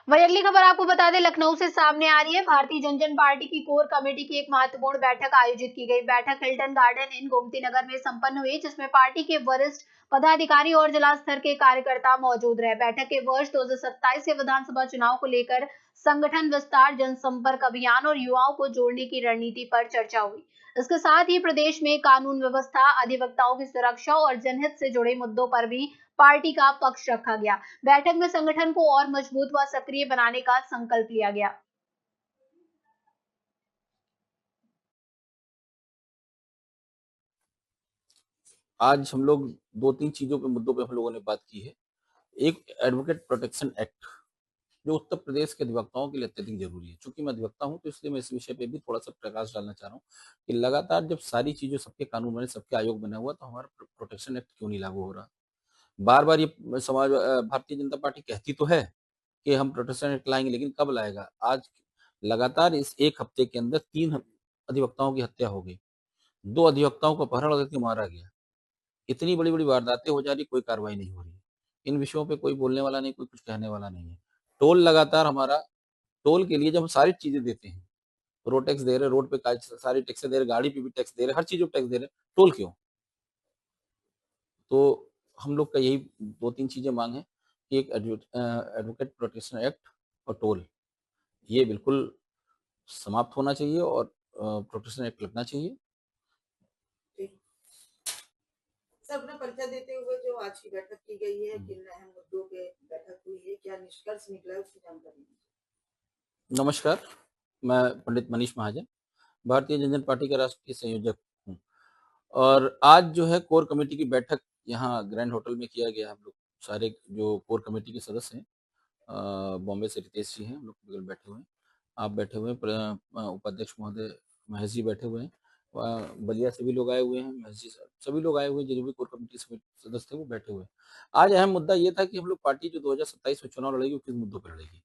वही अगली खबर आपको बता दें, लखनऊ से सामने आ रही है। भारतीय जनता पार्टी की कोर कमेटी की एक महत्वपूर्ण बैठक आयोजित की गई। बैठक हिल्टन गार्डन इन गोमती नगर में संपन्न हुई, जिसमें पार्टी के वरिष्ठ पदाधिकारी और जिला स्तर के कार्यकर्ता मौजूद रहे। बैठक के वर्ष 2027 के विधानसभा चुनाव को लेकर संगठन विस्तार, जनसंपर्क अभियान और युवाओं को जोड़ने की रणनीति पर चर्चा हुई। इसके साथ ही प्रदेश में कानून व्यवस्था, अधिवक्ताओं की सुरक्षा और जनहित से जुड़े मुद्दों पर भी पार्टी का पक्ष रखा गया। बैठक में संगठन को और मजबूत व सक्रिय बनाने का संकल्प लिया गया। आज हम लोग दो तीन चीजों के मुद्दों पे हम लोगों ने बात की है। एक, एडवोकेट प्रोटेक्शन एक्ट, जो उत्तर प्रदेश के अधिवक्ताओं के लिए अत्यधिक जरूरी है। चूंकि मैं अधिवक्ता हूं तो इसलिए मैं इस विषय पे भी थोड़ा सा प्रकाश डालना चाह रहा हूँ कि लगातार जब सारी चीजें, सबके कानून बने, सबके आयोग बना हुआ, तो हमारा प्रोटेक्शन एक्ट क्यों नहीं लागू हो रहा। बार बार ये समाज भारतीय जनता पार्टी कहती तो है कि हम प्रोटेक्शन एक्ट लाएंगे, लेकिन कब लाएगा। आज लगातार इस एक हफ्ते के अंदर 3 अधिवक्ताओं की हत्या हो गई, 2 अधिवक्ताओं को अपहरण करके मारा गया। इतनी बड़ी बड़ी वारदातें हो जा रही, कोई कार्रवाई नहीं हो रही। इन विषयों पे कोई बोलने वाला नहीं, कोई कुछ कहने वाला नहीं है। टोल लगातार हमारा, टोल के लिए जब हम सारी चीजें देते हैं, रोड टैक्स दे रहे, रोड पे सारी टैक्स दे रहे, गाड़ी पे भी टैक्स दे रहे, हर चीज पे टैक्स दे रहे, टोल क्यों। तो हम लोग का यही दो तीन चीजें मांग है कि एक एडवोकेट प्रोटेक्शन एक्ट और टोल, ये बिल्कुल समाप्त होना चाहिए और प्रोटेक्शन एक्ट लगना चाहिए। सर, अपना परिचय देते हुए, जो आज की बैठक की गई है, किन अहम मुद्दों पे बैठक हुई है, क्या निष्कर्ष निकला है, उसकी जानकारी दीजिए। नमस्कार, मैं पंडित मनीष महाजन, भारतीय जनता पार्टी का राष्ट्रीय संयोजक हूँ। और आज जो है कोर कमेटी की बैठक यहाँ ग्रैंड होटल में किया गया। हम लोग सारे जो कोर कमेटी के सदस्य हैं, बॉम्बे से रितेश जी हैं, हम लोग बगल बैठे हुए हैं, आप बैठे हुए हैं, उपाध्यक्ष महोदय महेश जी बैठे हुए हैं, बलिया से भी लोग आए हुए हैं, महेश जी, सभी लोग आए हुए हैं, जो भी कोर कमेटी सदस्य थे वो बैठे हुए हैं। आज अहम मुद्दा ये था कि हम लोग पार्टी जो 2027 में चुनाव लड़ेगी वो किस मुद्दों पर लड़ेगी।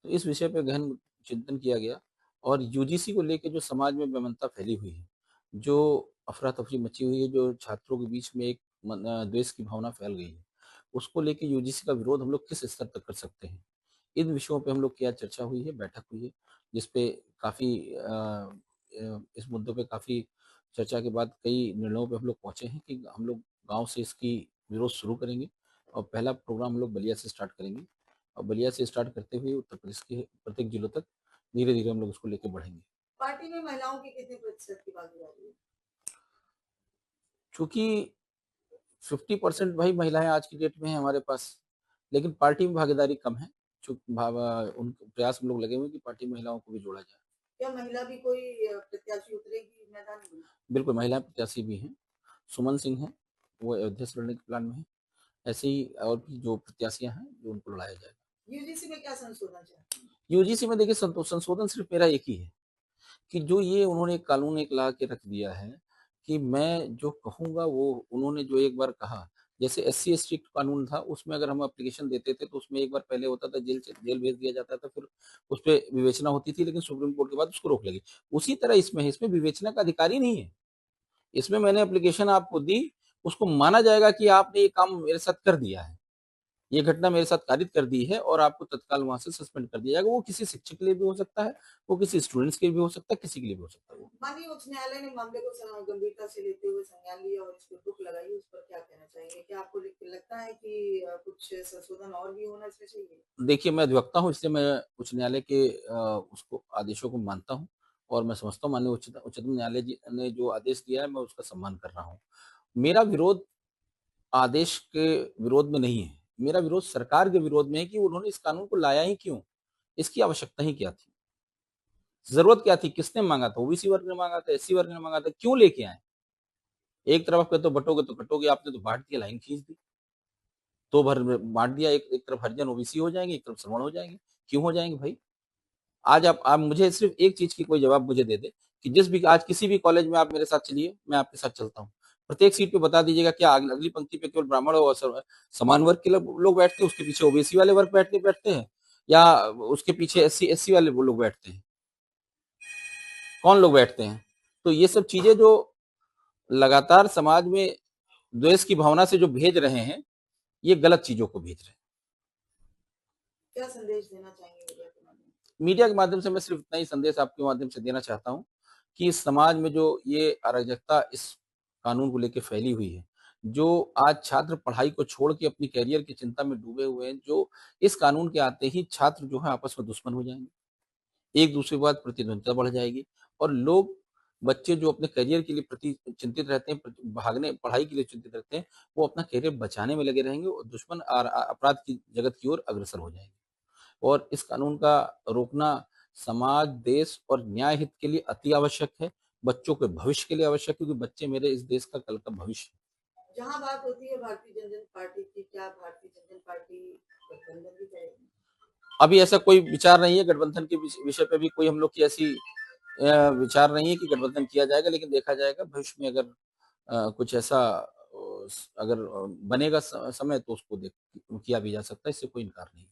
तो इस विषय पर गहन चिंतन किया गया। और यूजीसी को लेकर जो समाज में बेमनता फैली हुई है, जो अफरा तफरी मची हुई है, जो छात्रों के बीच में एक द्वेष की भावना फैल गई है, उसको लेकर यूजीसी का विरोध हम लोग किस स्तर तक कर सकते हैं, इन विषयों पे हम लोग क्या चर्चा हुई है, बैठक हुई है, जिसपे काफी इस मुद्दों पे काफी चर्चा के बाद कई निर्णयों पे हम लोग पहुंचे हैं कि हम लोग गांव से इसकी विरोध शुरू करेंगे और पहला प्रोग्राम हम लोग बलिया से स्टार्ट करेंगे। और बलिया से स्टार्ट करते हुए उत्तर प्रदेश के प्रत्येक जिलों तक धीरे धीरे हम लोग इसको लेके बढ़ेंगे। पार्टी में महिलाओं की कितने प्रतिशत की भागीदारी है? चूंकि 50% भाई महिलाएं आज की डेट में है हमारे पास, लेकिन पार्टी में भागीदारी कम है। उन प्रयास हम लोग लगे हुए कि पार्टी में महिलाओं को भी जोड़ा जाए। क्या महिला भी कोई प्रत्याशी उतरेगी मैदान में? बिल्कुल, महिला प्रत्याशी भी हैं। सुमन सिंह हैं, वो अयोध्या से लड़ने के प्लान में है। ऐसे ही और भी जो प्रत्याशियां हैं, जो उनको लड़ाया जाएगा। यूजीसी में क्या संशोधन चाहते हैं? यूजीसी में देखिए, संशोधन सिर्फ मेरा एक ही है कि जो ये उन्होंने कानून एक ला के रख दिया है कि मैं जो कहूंगा वो, उन्होंने जो एक बार कहा, जैसे SC ST कानून था, उसमें अगर हम एप्लीकेशन देते थे तो उसमें एक बार पहले होता था जेल भेज दिया जाता था, फिर उस पर विवेचना होती थी, लेकिन सुप्रीम कोर्ट के बाद उसको रोक लगी। उसी तरह इसमें है, इसमें विवेचना का अधिकार ही नहीं है। इसमें मैंने एप्लीकेशन आपको दी, उसको माना जाएगा कि आपने ये काम मेरे साथ कर दिया है, ये घटना मेरे साथ कारित कर दी है, और आपको तत्काल वहां से सस्पेंड कर दिया जाएगा। वो किसी शिक्षक के लिए भी हो सकता है, वो किसी स्टूडेंट्स के लिए भी हो सकता है, किसी के लिए भी हो सकता है। माननीय उच्च न्यायालय ने मामले को गंभीरता से लेते हुए संज्ञान लिया और इस पर रोक लगाई, उस पर क्या कहना चाहेंगे? क्या आपको लगता है कि कुछ संशोधन और भी होना इसमें चाहिए? देखिए, मैं अधिवक्ता हूँ, इसलिए मैं उच्च न्यायालय के उसको आदेशों को मानता हूँ, और मैं समझता हूँ माननीय उच्चतम न्यायालय जी ने जो आदेश दिया है, मैं उसका सम्मान कर रहा हूँ। मेरा विरोध आदेश के विरोध में नहीं है, मेरा विरोध सरकार के विरोध में है कि उन्होंने इस कानून को लाया ही क्यों, इसकी आवश्यकता ही क्या थी, जरूरत क्या थी, किसने मांगा था, ओबीसी वर्ग ने मांगा था, SC वर्ग ने मांगा था, क्यों लेके आए। एक तरफ कहते तो बटोगे तो कटोगे, आपने तो बांट दिया, लाइन खींच दी, दो भर में बांट दिया, एक तरफ हरिजन ओबीसी हो जाएंगे, एक तरफ श्रवण हो जाएंगे। क्यों हो जाएंगे भाई। आज आप मुझे सिर्फ एक चीज की कोई जवाब मुझे दे दे कि जिस भी, आज किसी भी कॉलेज में आप मेरे साथ चलिए, मैं आपके साथ चलता हूँ, प्रत्येक सीट पे बता दीजिएगा क्या अगली पंक्ति पे केवल ब्राह्मण और समान वर्ग के लोग बैठते हैं, उसके पीछे ओबीसी वाले वर्ग बैठते हैं, या उसके पीछे SC वाले वो लोग बैठते हैं, कौन लोग बैठते हैं। तो ये सब चीजें जो लगातार समाज में द्वेष की भावना से जो भेज रहे हैं, ये गलत चीजों को भेज रहे हैं। क्या संदेश देना चाहेंगे मीडिया के माध्यम से? मीडिया के माध्यम से मैं सिर्फ इतना ही संदेश आपके माध्यम से देना चाहता हूँ कि इस समाज में जो ये अराजकता इस कानून को लेके फैली हुई है, जो आज छात्र पढ़ाई को छोड़ के अपनी करियर की चिंता में डूबे हुए हैं, जो इस कानून के आते ही छात्र जो है आपस में दुश्मन हो जाएंगे, एक दूसरे के बाद प्रतिद्वंद्विता बढ़ जाएगी और लोग बच्चे जो अपने करियर के लिए प्रति चिंतित रहते हैं, भागने पढ़ाई के लिए चिंतित रहते हैं, वो अपना करियर बचाने में लगे रहेंगे और दुश्मन अपराध की जगत की ओर अग्रसर हो जाएंगे। और इस कानून का रोकना समाज, देश और न्याय हित के लिए अति आवश्यक है, बच्चों के भविष्य के लिए आवश्यक है, क्योंकि बच्चे मेरे इस देश का कल का भविष्य है। जहाँ बात होती है भारतीय जनता पार्टी की, क्या भारतीय जनता पार्टी गठबंधन भी करेगी? अभी ऐसा कोई विचार नहीं है, गठबंधन के विषय पे भी कोई हम लोग की ऐसी विचार नहीं है कि गठबंधन किया जाएगा, लेकिन देखा जाएगा भविष्य में अगर कुछ ऐसा अगर बनेगा समय तो उसको किया भी जा सकता है, इससे कोई इनकार नहीं है।